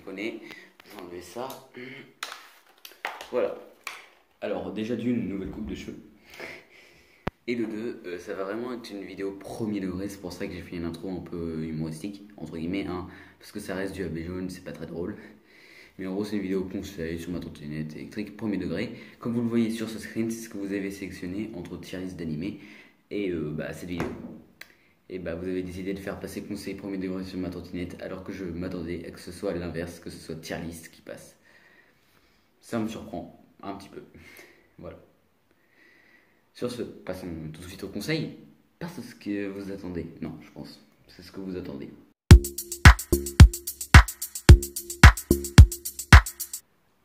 japonais. Je vais enlever ça. Voilà. Alors déjà d'une nouvelle coupe de cheveux. Et de deux, ça va vraiment être une vidéo premier degré. C'est pour ça que j'ai fait une intro un peu humoristique, entre guillemets, hein, parce que ça reste du AB jaune, c'est pas très drôle. Mais en gros, c'est une vidéo conseil sur ma trottinette électrique premier degré. Comme vous le voyez sur ce screen, c'est ce que vous avez sélectionné entre tier list d'animés et cette vidéo. Et vous avez décidé de faire passer conseil premier degré sur ma trottinette alors que je m'attendais à que ce soit l'inverse, que ce soit tier list qui passe. Ça me surprend un petit peu. Voilà. Sur ce, passons tout de suite au conseil. Pas ce que vous attendez. Non, je pense. C'est ce que vous attendez.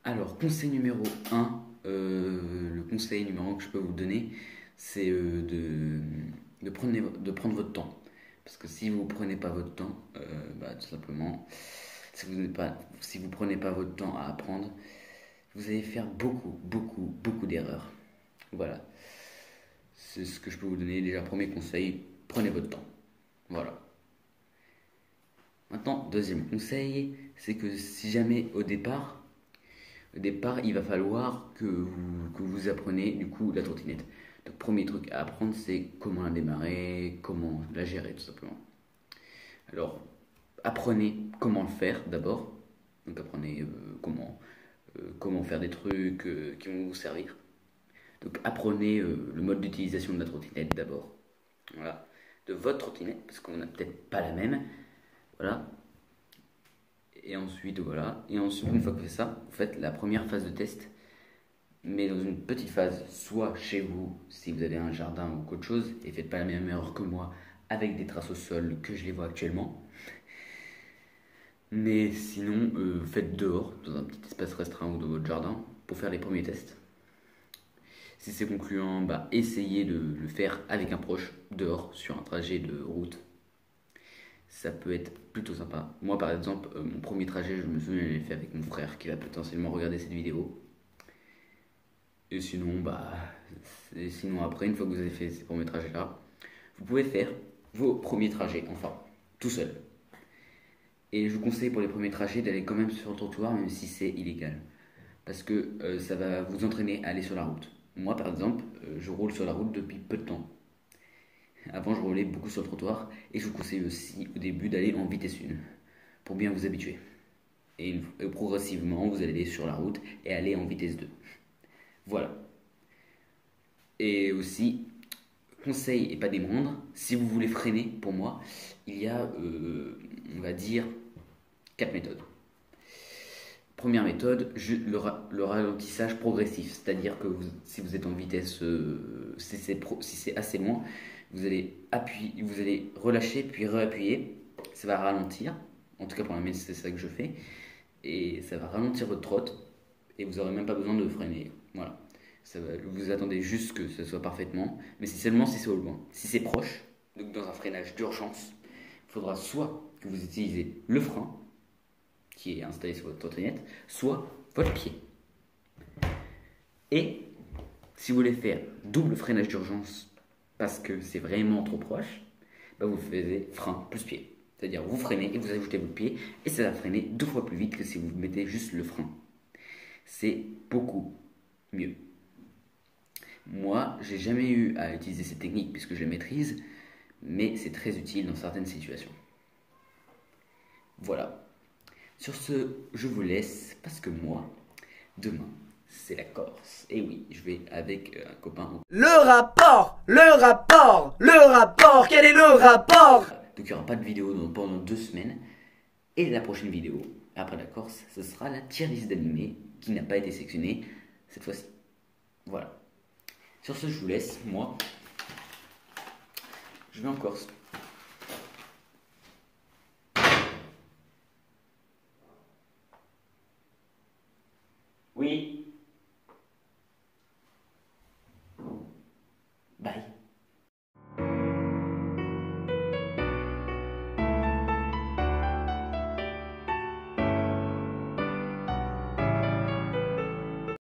Alors, conseil numéro 1. Le conseil numéro 1 que je peux vous donner, c'est de prendre votre temps. Parce que si vous ne prenez pas votre temps, tout simplement, si vous prenez pas votre temps à apprendre, vous allez faire beaucoup d'erreurs. Voilà. C'est ce que je peux vous donner. Déjà, premier conseil, prenez votre temps. Voilà. Maintenant, deuxième conseil, c'est que si jamais au départ, il va falloir que vous appreniez du coup la trottinette. Donc, premier truc à apprendre, c'est comment la démarrer, comment la gérer tout simplement. Alors, apprenez comment le faire d'abord. Donc, apprenez comment faire des trucs qui vont vous servir. Donc, apprenez le mode d'utilisation de la trottinette d'abord. Voilà. De votre trottinette, parce qu'on n'a peut-être pas la même. Voilà. Et ensuite, voilà. Et ensuite, une fois que vous faites ça, vous faites la première phase de test, mais dans une petite phase, soit chez vous, si vous avez un jardin ou autre chose, et faites pas la même erreur que moi, avec des traces au sol que je les vois actuellement. Mais sinon, faites dehors, dans un petit espace restreint ou dans votre jardin, pour faire les premiers tests. Si c'est concluant, essayez de le faire avec un proche, dehors, sur un trajet de route. Ça peut être plutôt sympa. Moi, par exemple, mon premier trajet, je me souviens, je l'ai fait avec mon frère qui va potentiellement regarder cette vidéo. Et sinon, sinon après, une fois que vous avez fait ces premiers trajets-là, vous pouvez faire vos premiers trajets, enfin, tout seul. Et je vous conseille pour les premiers trajets d'aller quand même sur le trottoir, même si c'est illégal. Parce que ça va vous entraîner à aller sur la route. Moi, par exemple, je roule sur la route depuis peu de temps. Avant, je roulais beaucoup sur le trottoir et je vous conseille aussi au début d'aller en vitesse 1 pour bien vous habituer. Et progressivement, vous allez aller sur la route et aller en vitesse 2. Voilà. Et aussi, conseil et pas des moindres, si vous voulez freiner, pour moi, il y a, on va dire, 4 méthodes. Première méthode, le ralentissage progressif, c'est-à-dire que si vous êtes en vitesse, si c'est assez loin, vous allez relâcher puis réappuyer, ça va ralentir, en tout cas pour la mienne c'est ça que je fais, et ça va ralentir votre trotte et vous n'aurez même pas besoin de freiner. Voilà, vous attendez juste que ce soit parfaitement, mais c'est seulement si c'est au loin. Si c'est proche, donc dans un freinage d'urgence, il faudra soit que vous utilisez le frein qui est installé sur votre trottinette, soit votre pied. Et si vous voulez faire double freinage d'urgence parce que c'est vraiment trop proche, vous faisiez frein plus pied. C'est-à-dire vous freinez et vous ajoutez votre pied et ça va freiner 2 fois plus vite que si vous mettez juste le frein. C'est beaucoup mieux. Moi, j'ai jamais eu à utiliser cette technique puisque je la maîtrise, mais c'est très utile dans certaines situations. Voilà. Sur ce, je vous laisse parce que moi, demain, c'est la Corse. Et oui, je vais avec un copain. Le rapport, quel est le rapport? Donc il n'y aura pas de vidéo pendant 2 semaines. Et la prochaine vidéo, après la Corse, ce sera la tier list d'animés qui n'a pas été sélectionnée cette fois-ci. Voilà. Sur ce, je vous laisse. Moi, je vais en Corse. Oui.